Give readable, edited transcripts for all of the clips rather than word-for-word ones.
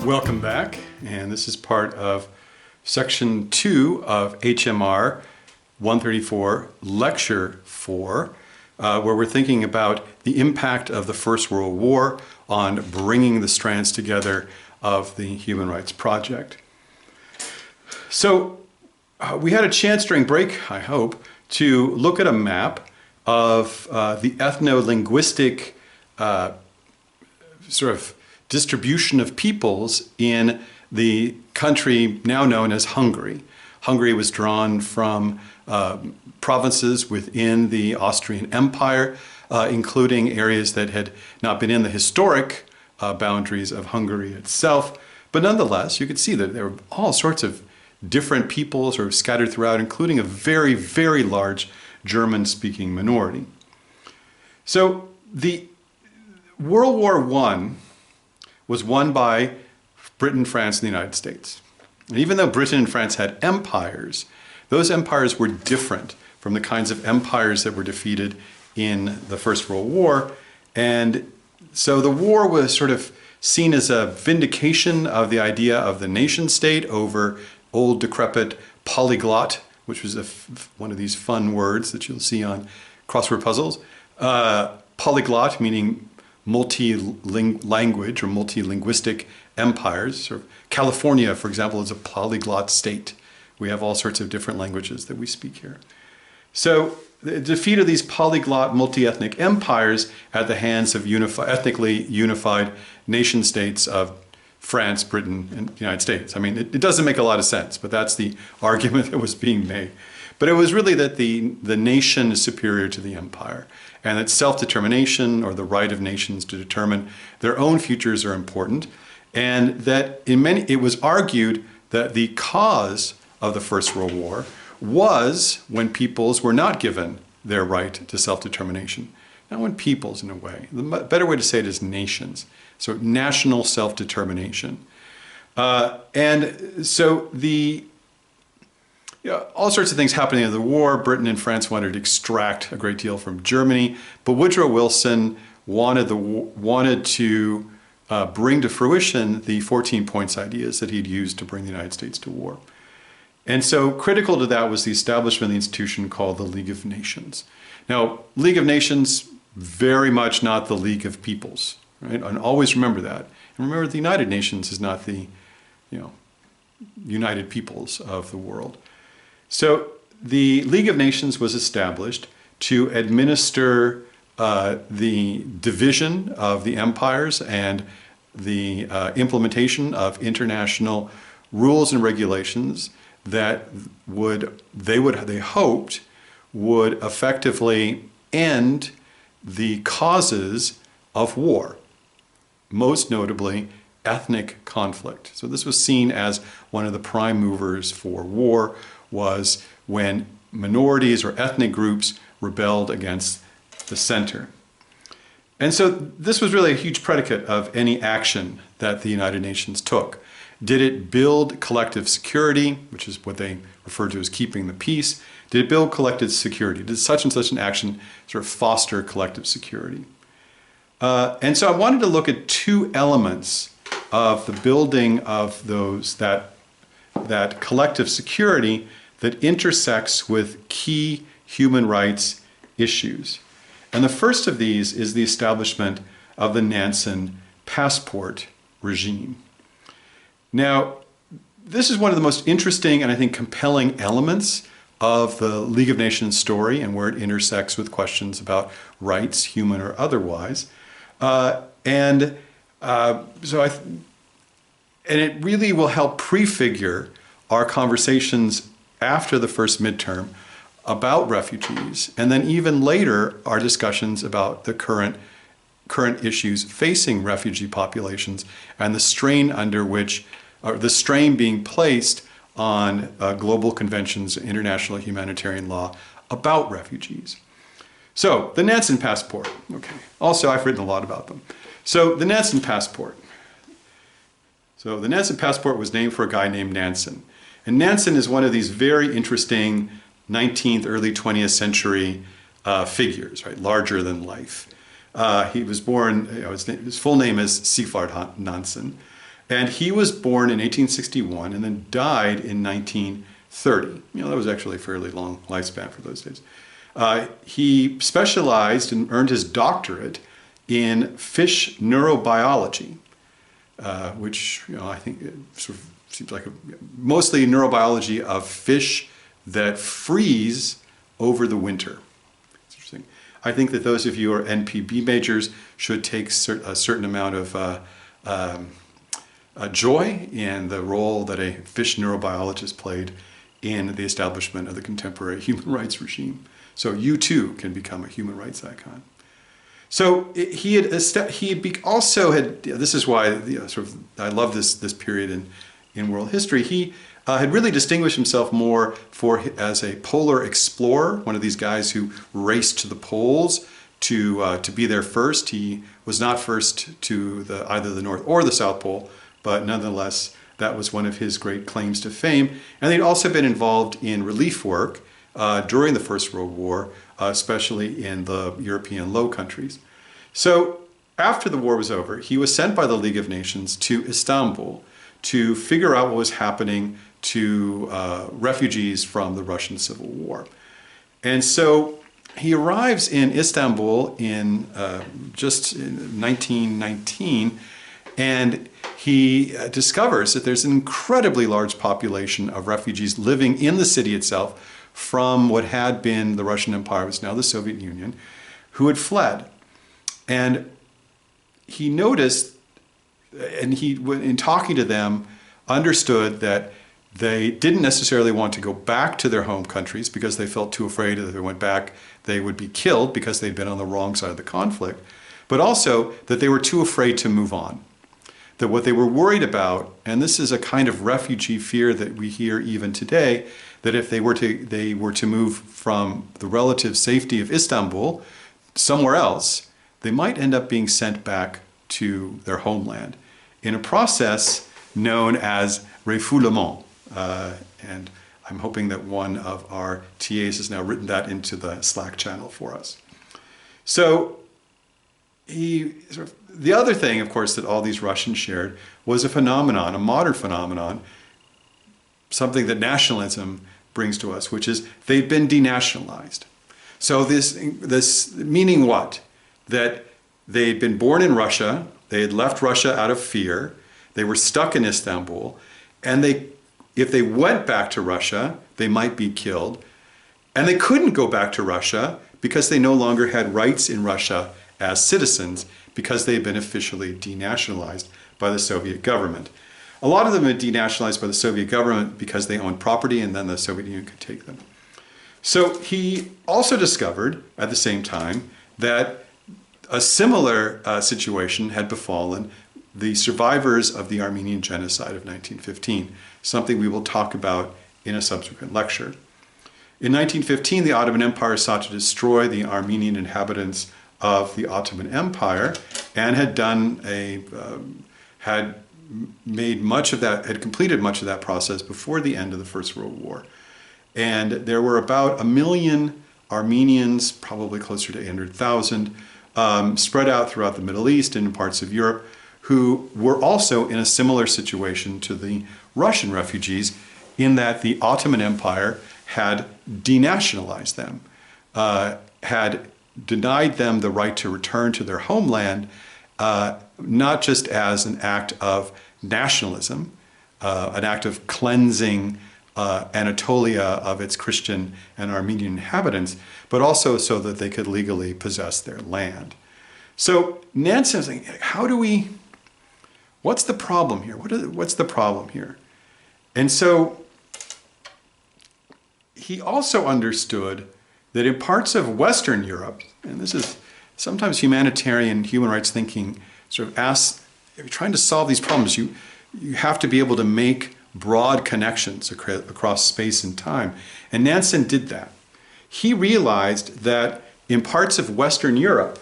Welcome back, and this is part of section 2 of HMR 134, lecture 4, where we're thinking about the impact of the First World War on bringing the strands together of the Human Rights Project. So we had a chance during break, I hope, to look at a map of the ethno-linguistic sort of distribution of peoples in the country now known as Hungary. Hungary was drawn from provinces within the Austrian Empire, including areas that had not been in the historic boundaries of Hungary itself. But nonetheless, you could see that there were all sorts of different peoples sort of scattered throughout, including a very, very large German-speaking minority. So the World War I was won by Britain, France, and the United States. And even though Britain and France had empires, those empires were different from the kinds of empires that were defeated in the First World War. And so the war was sort of seen as a vindication of the idea of the nation state over old, decrepit polyglot, which was one of these fun words that you'll see on crossword puzzles. Polyglot meaning multi-language or multi-linguistic empires. Sort of California, for example, is a polyglot state. We have all sorts of different languages that we speak here. So the defeat of these polyglot multi-ethnic empires at the hands of ethnically unified nation states of France, Britain, and the United States. I mean, it doesn't make a lot of sense, but that's the argument that was being made. But it was really that the nation is superior to the empire, and that self-determination, or the right of nations to determine their own futures, are important, and that it was argued that the cause of the First World War was when peoples were not given their right to self-determination. Not when peoples, in a way. The better way to say it is nations. So national self-determination. And so all sorts of things happening in the war. Britain and France wanted to extract a great deal from Germany, but Woodrow Wilson wanted to bring to fruition the 14 points ideas that he'd used to bring the United States to war. And so critical to that was the establishment of the institution called the League of Nations. Now, League of Nations, very much not the League of Peoples, right? And always remember that. And remember, the United Nations is not the, United Peoples of the world. So the League of Nations was established to administer the division of the empires and the implementation of international rules and regulations that they hoped would effectively end the causes of war, most notably ethnic conflict. So this was seen as one of the prime movers for war, was when minorities or ethnic groups rebelled against the center. And so this was really a huge predicate of any action that the United Nations took. Did it build collective security, which is what they refer to as keeping the peace? Did it build collective security? Did such and such an action sort of foster collective security? And so I wanted to look at two elements of the building of that collective security that intersects with key human rights issues. And the first of these is the establishment of the Nansen passport regime. Now, this is one of the most interesting and I think compelling elements of the League of Nations story, and where it intersects with questions about rights, human or otherwise. And it really will help prefigure our conversations after the first midterm about refugees, and then even later our discussions about the current issues facing refugee populations and the strain under which, or the strain being placed on global conventions, international humanitarian law about refugees. So the Nansen passport. Okay. Also, I've written a lot about them. So the Nansen passport. So the Nansen passport was named for a guy named Nansen. And Nansen is one of these very interesting 19th, early 20th century figures, right? Larger than life. He was born, his full name is Sigvard Nansen. And he was born in 1861 and then died in 1930. That was actually a fairly long lifespan for those days. He specialized and earned his doctorate in fish neurobiology, which I think it sort of seems like mostly neurobiology of fish that freeze over the winter. It's interesting. I think that those of you who are NPB majors should take a certain amount of joy in the role that a fish neurobiologist played in the establishment of the contemporary human rights regime. So you too can become a human rights icon. So also had, this is why I love this period in world history. He had really distinguished himself more as a polar explorer, one of these guys who raced to the poles to be there first. He was not first to either the North or the South Pole, but nonetheless, that was one of his great claims to fame. And he'd also been involved in relief work during the First World War, especially in the European Low Countries. So after the war was over, he was sent by the League of Nations to Istanbul to figure out what was happening to refugees from the Russian Civil War. And so he arrives in Istanbul in just in 1919, and he discovers that there's an incredibly large population of refugees living in the city itself from what had been the Russian Empire, was now the Soviet Union, who had fled. And he noticed, and he, in talking to them, understood that they didn't necessarily want to go back to their home countries because they felt too afraid that if they went back, they would be killed because they'd been on the wrong side of the conflict, but also that they were too afraid to move on. That what they were worried about, and this is a kind of refugee fear that we hear even today, that if they were to move from the relative safety of Istanbul somewhere else, they might end up being sent back to their homeland in a process known as refoulement. And I'm hoping that one of our TAs has now written that into the Slack channel for us. So the other thing, of course, that all these Russians shared was a phenomenon, a modern phenomenon, something that nationalism brings to us, which is they've been denationalized. So this meaning what? That they'd been born in Russia, they had left Russia out of fear, they were stuck in Istanbul, and if they went back to Russia, they might be killed, and they couldn't go back to Russia because they no longer had rights in Russia as citizens because they had been officially denationalized by the Soviet government. A lot of them had denationalized by the Soviet government because they owned property and then the Soviet Union could take them. So he also discovered at the same time that a similar situation had befallen the survivors of the Armenian genocide of 1915, something we will talk about in a subsequent lecture. In 1915, the Ottoman Empire sought to destroy the Armenian inhabitants of the Ottoman Empire and had completed much of that process before the end of the First World War. And there were about 1 million Armenians, probably closer to 800,000, spread out throughout the Middle East and in parts of Europe, who were also in a similar situation to the Russian refugees in that the Ottoman Empire had denationalized them, had denied them the right to return to their homeland, not just as an act of nationalism, an act of cleansing Anatolia of its Christian and Armenian inhabitants, but also so that they could legally possess their land. So Nansen's saying, what's the problem here? What's the problem here? And so he also understood that in parts of Western Europe, and this is sometimes humanitarian human rights thinking sort of asks, if you're trying to solve these problems, you have to be able to make broad connections across space and time. And Nansen did that. He realized that in parts of Western Europe,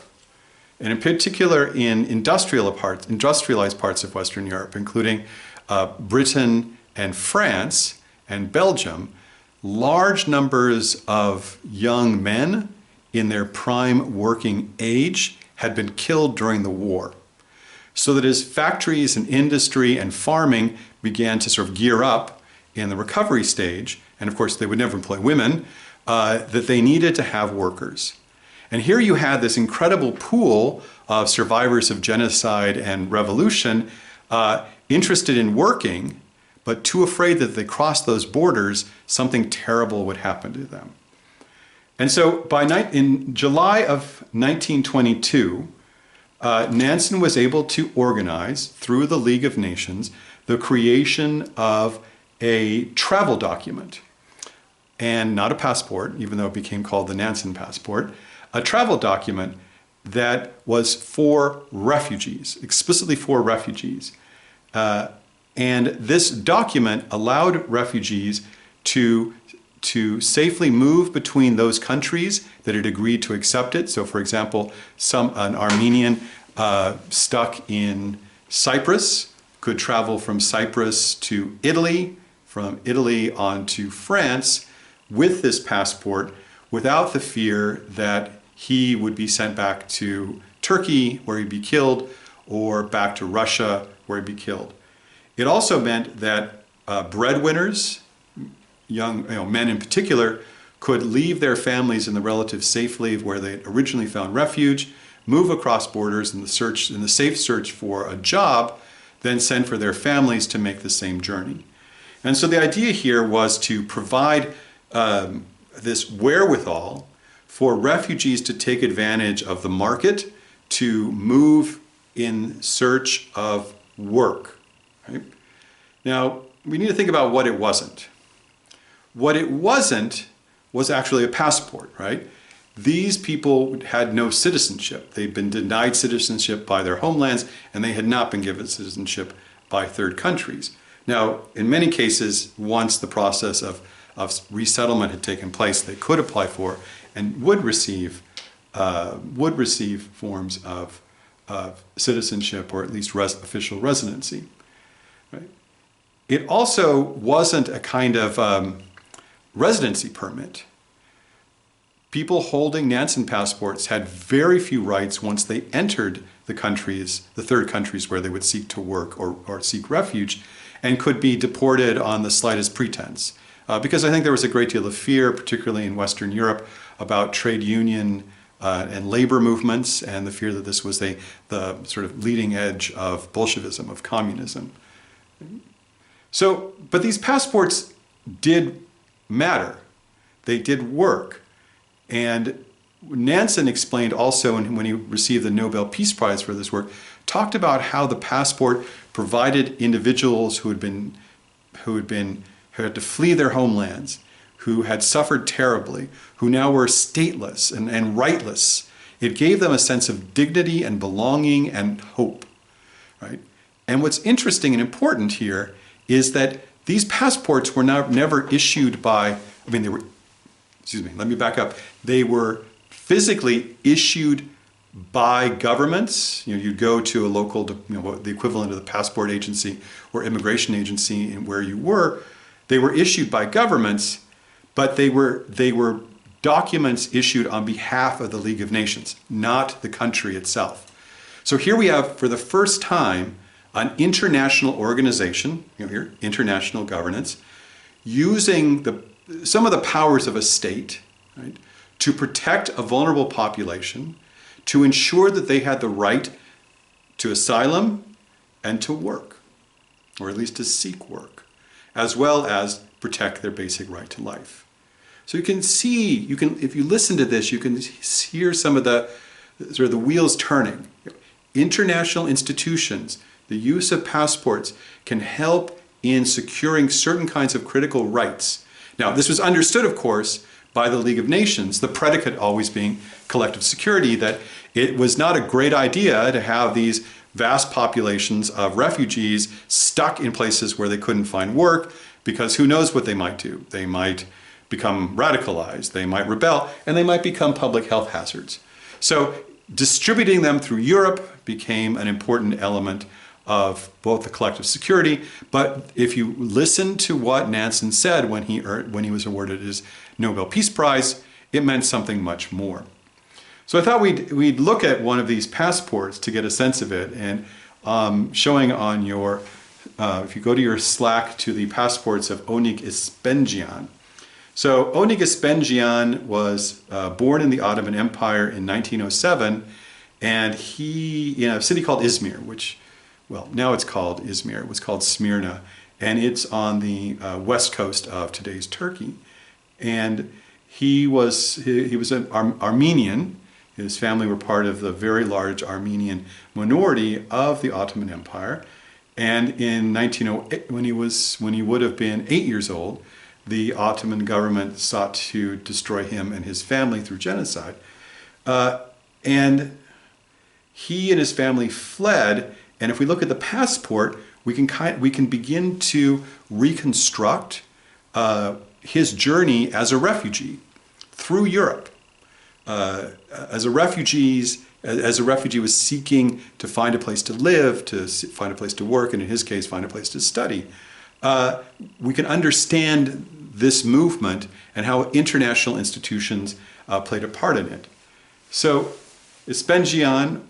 and in particular in industrialized parts of Western Europe, including Britain and France and Belgium, large numbers of young men in their prime working age had been killed during the war. so that as factories and industry and farming began to sort of gear up in the recovery stage, and of course they would never employ women, that they needed to have workers. And here you had this incredible pool of survivors of genocide and revolution interested in working, but too afraid that if they crossed those borders, something terrible would happen to them. And so in July of 1922, Nansen was able to organize, through the League of Nations, the creation of a travel document, and not a passport, even though it became called the Nansen Passport, a travel document that was for refugees, explicitly for refugees. And this document allowed refugees to safely move between those countries that had agreed to accept it. So for example, an Armenian stuck in Cyprus could travel from Cyprus to Italy, from Italy on to France with this passport without the fear that he would be sent back to Turkey where he'd be killed, or back to Russia where he'd be killed. It also meant that breadwinners, young men in particular, could leave their families in the relative safety of where they originally found refuge, move across borders in the safe search for a job, then send for their families to make the same journey. And so the idea here was to provide this wherewithal for refugees to take advantage of the market to move in search of work. Right? Now, we need to think about what it wasn't. What it wasn't was actually a passport, right? These people had no citizenship. They'd been denied citizenship by their homelands, and they had not been given citizenship by third countries. Now, in many cases, once the process of resettlement had taken place, they could apply for and would receive forms of citizenship, or at least official residency. Right? It also wasn't a kind of residency permit. People holding Nansen passports had very few rights once they entered the third countries where they would seek to work or seek refuge, and could be deported on the slightest pretense. Because I think there was a great deal of fear, particularly in Western Europe, about trade union and labor movements, and the fear that this was the sort of leading edge of Bolshevism, of communism. So, but these passports did matter. They did work. And Nansen explained also, when he received the Nobel Peace Prize for this work, talked about how the passport provided individuals who had to flee their homelands, who had suffered terribly, who now were stateless and rightless. It gave them a sense of dignity and belonging and hope, right? And what's interesting and important here is that these passports were never issued by, let me back up. They were physically issued by governments. You'd go to a local, the equivalent of the passport agency or immigration agency where you were. They were issued by governments, but they were documents issued on behalf of the League of Nations, not the country itself. So here we have, for the first time, an international organization, here, international governance, using some of the powers of a state, right, to protect a vulnerable population, to ensure that they had the right to asylum and to work, or at least to seek work, as well as protect their basic right to life. So you can see, if you listen to this, you can hear some of the wheels turning. International institutions, the use of passports can help in securing certain kinds of critical rights. Now, this was understood, of course, by the League of Nations, the predicate always being collective security, that it was not a great idea to have these vast populations of refugees stuck in places where they couldn't find work, because who knows what they might do. They might become radicalized, they might rebel, and they might become public health hazards. So distributing them through Europe became an important element of both the collective security, but if you listen to what Nansen said when he was awarded his Nobel Peace Prize, it meant something much more. So I thought we'd look at one of these passports to get a sense of it, and showing on your, if you go to your Slack, to the passports of Onik Ispengian. So Onik Ispengian was born in the Ottoman Empire in 1907, and he, in a city called Izmir, which, well, now it's called Izmir, it was called Smyrna, and it's on the west coast of today's Turkey. And he was an Armenian. His family were part of the very large Armenian minority of the Ottoman Empire. And in 1908, when he would have been 8 years old, the Ottoman government sought to destroy him and his family through genocide. And he and his family fled. And if we look at the passport, we can begin to reconstruct his journey as a refugee through Europe. As a refugee was seeking to find a place to live, to find a place to work, and in his case, find a place to study. We can understand this movement and how international institutions played a part in it. So Ispengian,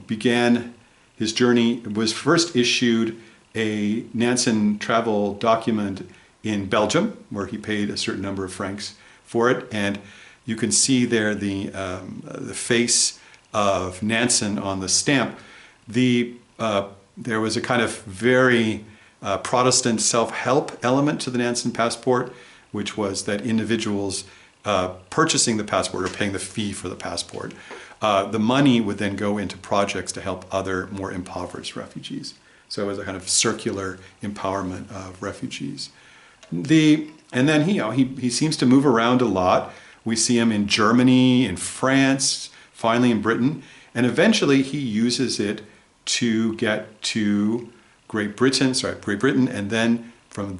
began his journey, was first issued a Nansen travel document in Belgium, where he paid a certain number of francs for it, and you can see there the face of Nansen on the stamp. There was a kind of very Protestant self-help element to the Nansen passport, which was that individuals purchasing the passport or paying the fee for the passport, the money would then go into projects to help other more impoverished refugees. So it was a kind of circular empowerment of refugees. And then he seems to move around a lot. We see him in Germany, in France, finally in Britain, and eventually he uses it to get to Great Britain, and then from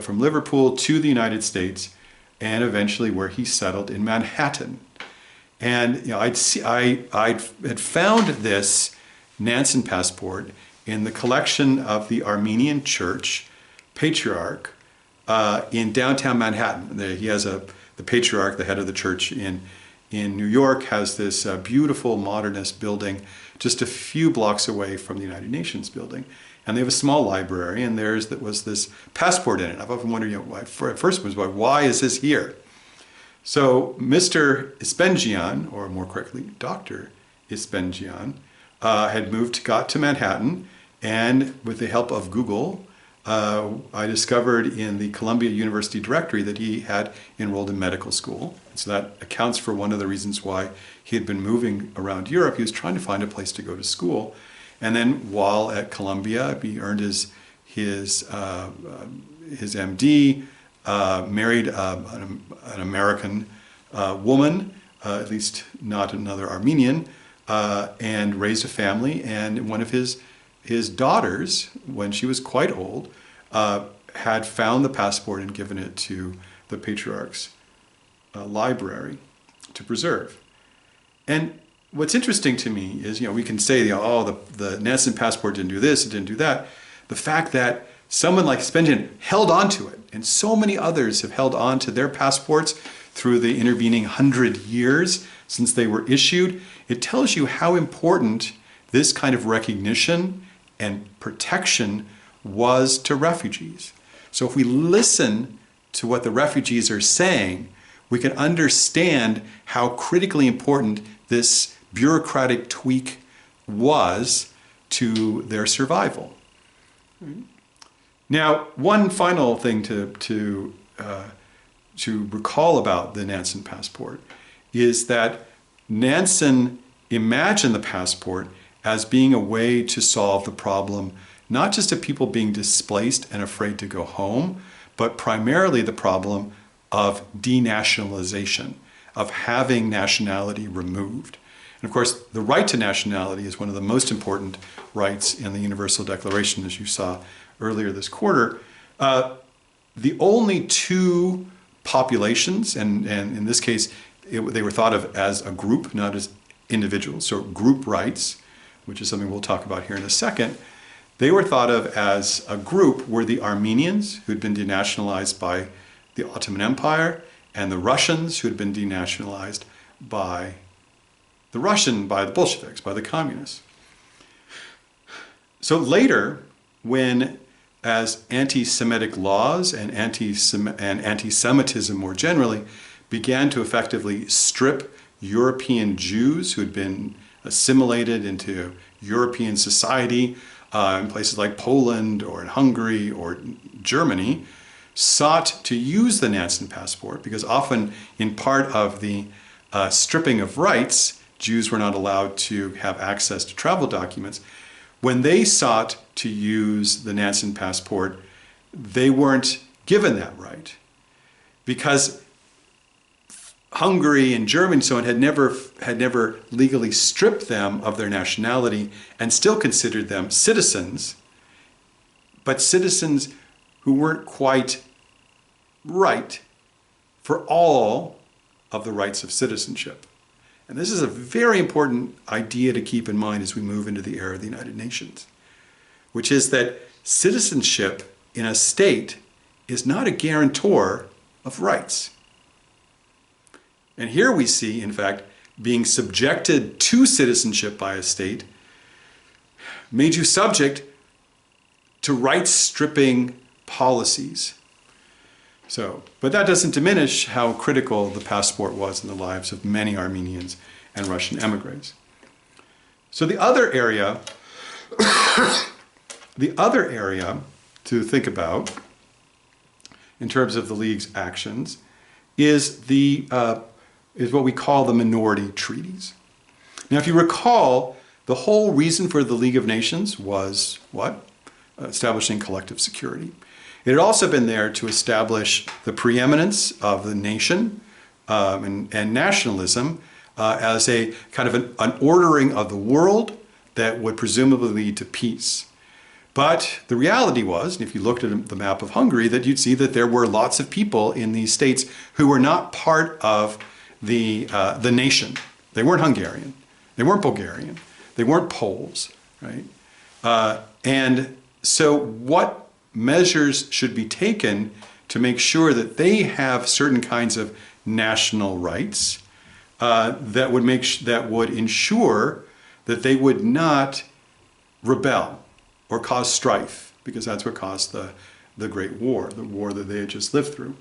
Liverpool to the United States, and eventually where he settled in Manhattan. And I had found this Nansen passport in the collection of the Armenian Church Patriarch in downtown Manhattan. He has the Patriarch, the head of the church in New York, has this beautiful modernist building just a few blocks away from the United Nations building. And they have a small library, and there was this passport in it. I've often wondered, why is this here? So Mr. Ispengian, or more correctly, Dr. Ispengian, got to Manhattan, and with the help of Google, I discovered in the Columbia University directory that he had enrolled in medical school. So that accounts for one of the reasons why he had been moving around Europe. He was trying to find a place to go to school. And then while at Columbia, he earned his MD, married an American woman, at least not another Armenian, and raised a family. And one of his daughters, when she was quite old, had found the passport and given it to the Patriarch's library to preserve. And what's interesting to me is, we can say, the Nansen passport didn't do this, it didn't do that. The fact that someone like Ispengian held on to it, and so many others have held on to their passports through the intervening 100 years since they were issued, it tells you how important this kind of recognition and protection was to refugees. So if we listen to what the refugees are saying, we can understand how critically important this bureaucratic tweak was to their survival. Now, one final thing to recall about the Nansen passport is that Nansen imagined the passport as being a way to solve the problem, not just of people being displaced and afraid to go home, but primarily the problem of denationalization, of having nationality removed. And of course, the right to nationality is one of the most important rights in the Universal Declaration, as you saw earlier this quarter. The only two populations, and in this case, they were thought of as a group, not as individuals, so group rights, which is something we'll talk about here in a second. They were thought of as a group were the Armenians, who'd been denationalized by the Ottoman Empire, and the Russians, who had been denationalized by the Bolsheviks, by the communists. So later, when as anti-Semitic laws and anti-Semitism more generally began to effectively strip European Jews who had been assimilated into European society in places like Poland or in Hungary or Germany, sought to use the Nansen passport because often in part of the stripping of rights, Jews were not allowed to have access to travel documents. When they sought to use the Nansen passport, they weren't given that right because Hungary and Germany and so on had never legally stripped them of their nationality and still considered them citizens, but citizens who weren't quite right for all of the rights of citizenship. And this is a very important idea to keep in mind as we move into the era of the United Nations, which is that citizenship in a state is not a guarantor of rights. And here we see, in fact, being subjected to citizenship by a state made you subject to rights-stripping policies. But that doesn't diminish how critical the passport was in the lives of many Armenians and Russian emigres. So the other area to think about in terms of the League's actions is what we call the minority treaties. Now, if you recall, the whole reason for the League of Nations was what? Establishing collective security. It had also been there to establish the preeminence of the nation and nationalism as a kind of an ordering of the world that would presumably lead to peace. But the reality was, and if you looked at the map of Hungary, that you'd see that there were lots of people in these states who were not part of the nation. They weren't Hungarian. They weren't Bulgarian. They weren't Poles, right? And so what measures should be taken to make sure that they have certain kinds of national rights that would ensure that they would not rebel or cause strife, because that's what caused the Great War, the war that they had just lived through.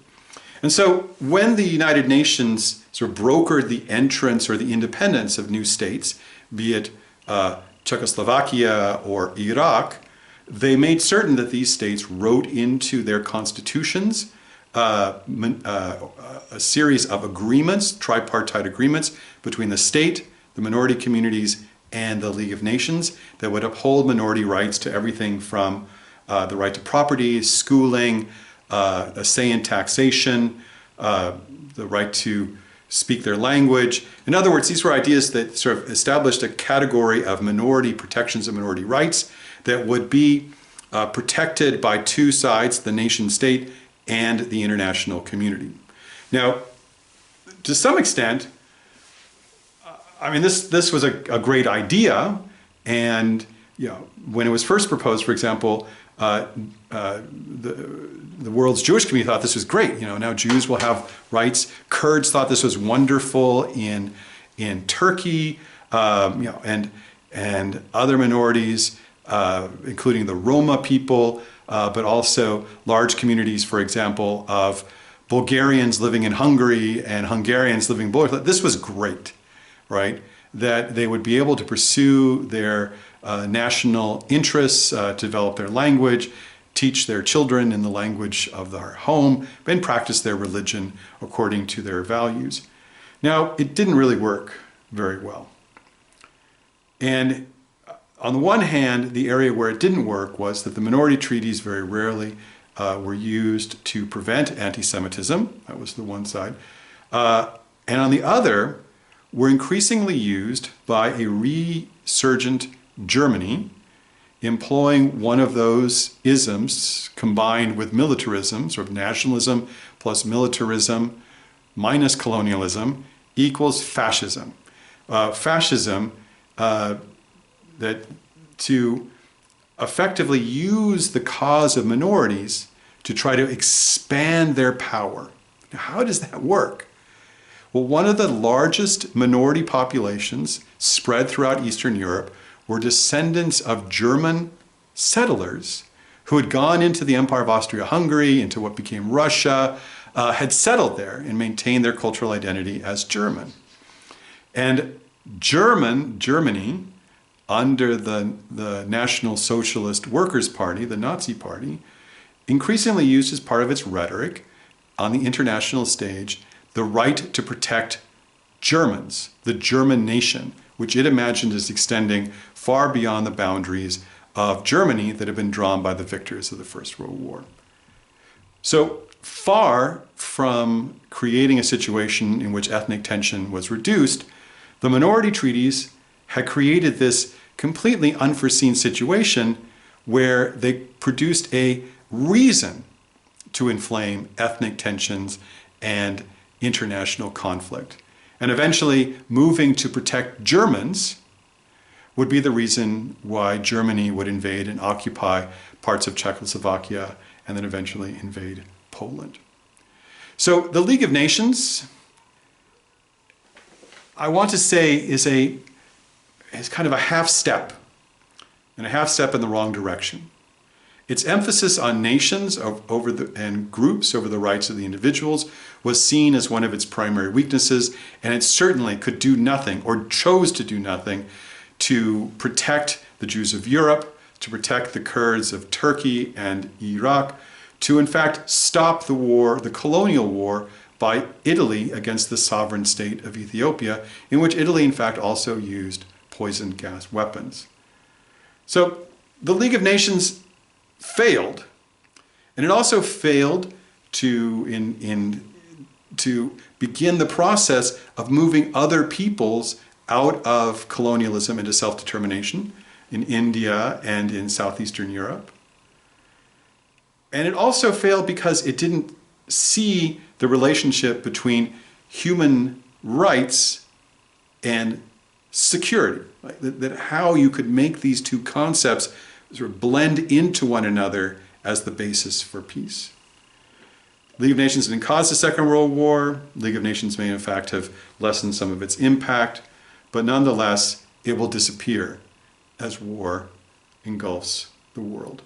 And so when the United Nations sort of brokered the entrance or the independence of new states, be it Czechoslovakia or Iraq, they made certain that these states wrote into their constitutions a series of agreements, tripartite agreements, between the state, the minority communities, and the League of Nations that would uphold minority rights to everything from the right to property, schooling, a say in taxation, the right to speak their language. In other words, these were ideas that sort of established a category of minority protections and minority rights that would be protected by two sides, the nation state and the international community. Now, to some extent, I mean, this was a great idea, and when it was first proposed, for example, the world's Jewish community thought this was great. Now Jews will have rights. Kurds thought this was wonderful in Turkey, and other minorities, including the Roma people, but also large communities, for example, of Bulgarians living in Hungary and Hungarians living in Bulgaria. This was great, right? That they would be able to pursue their national interests, develop their language, teach their children in the language of their home, and practice their religion according to their values. Now, it didn't really work very well. And on the one hand, the area where it didn't work was that the minority treaties very rarely were used to prevent anti-Semitism. That was the one side. And on the other, were increasingly used by a resurgent Germany, employing one of those isms combined with militarism, sort of nationalism plus militarism minus colonialism equals fascism. Fascism that to effectively use the cause of minorities to try to expand their power. Now, how does that work? Well, one of the largest minority populations spread throughout Eastern Europe were descendants of German settlers who had gone into the Empire of Austria-Hungary, into what became Russia, had settled there and maintained their cultural identity as German. And Germany, under the National Socialist Workers' Party, the Nazi Party, increasingly used as part of its rhetoric on the international stage the right to protect Germans, the German nation, which it imagined as extending far beyond the boundaries of Germany that had been drawn by the victors of the First World War. So far from creating a situation in which ethnic tension was reduced, the minority treaties had created this completely unforeseen situation where they produced a reason to inflame ethnic tensions and international conflict. And eventually, moving to protect Germans would be the reason why Germany would invade and occupy parts of Czechoslovakia and then eventually invade Poland. So the League of Nations, I want to say, is kind of a half step, and a half step in the wrong direction. Its emphasis on nations and groups over the rights of the individuals was seen as one of its primary weaknesses, and it certainly could do nothing, or chose to do nothing, to protect the Jews of Europe, to protect the Kurds of Turkey and Iraq, to in fact stop the war, the colonial war, by Italy against the sovereign state of Ethiopia, in which Italy in fact also used poison gas weapons. So the League of Nations failed, and it also failed to begin the process of moving other peoples out of colonialism into self-determination in India and in Southeastern Europe. And it also failed because it didn't see the relationship between human rights and security, right? That how you could make these two concepts sort of blend into one another as the basis for peace. League of Nations didn't cause the Second World War. League of Nations may in fact have lessened some of its impact, but nonetheless, it will disappear as war engulfs the world.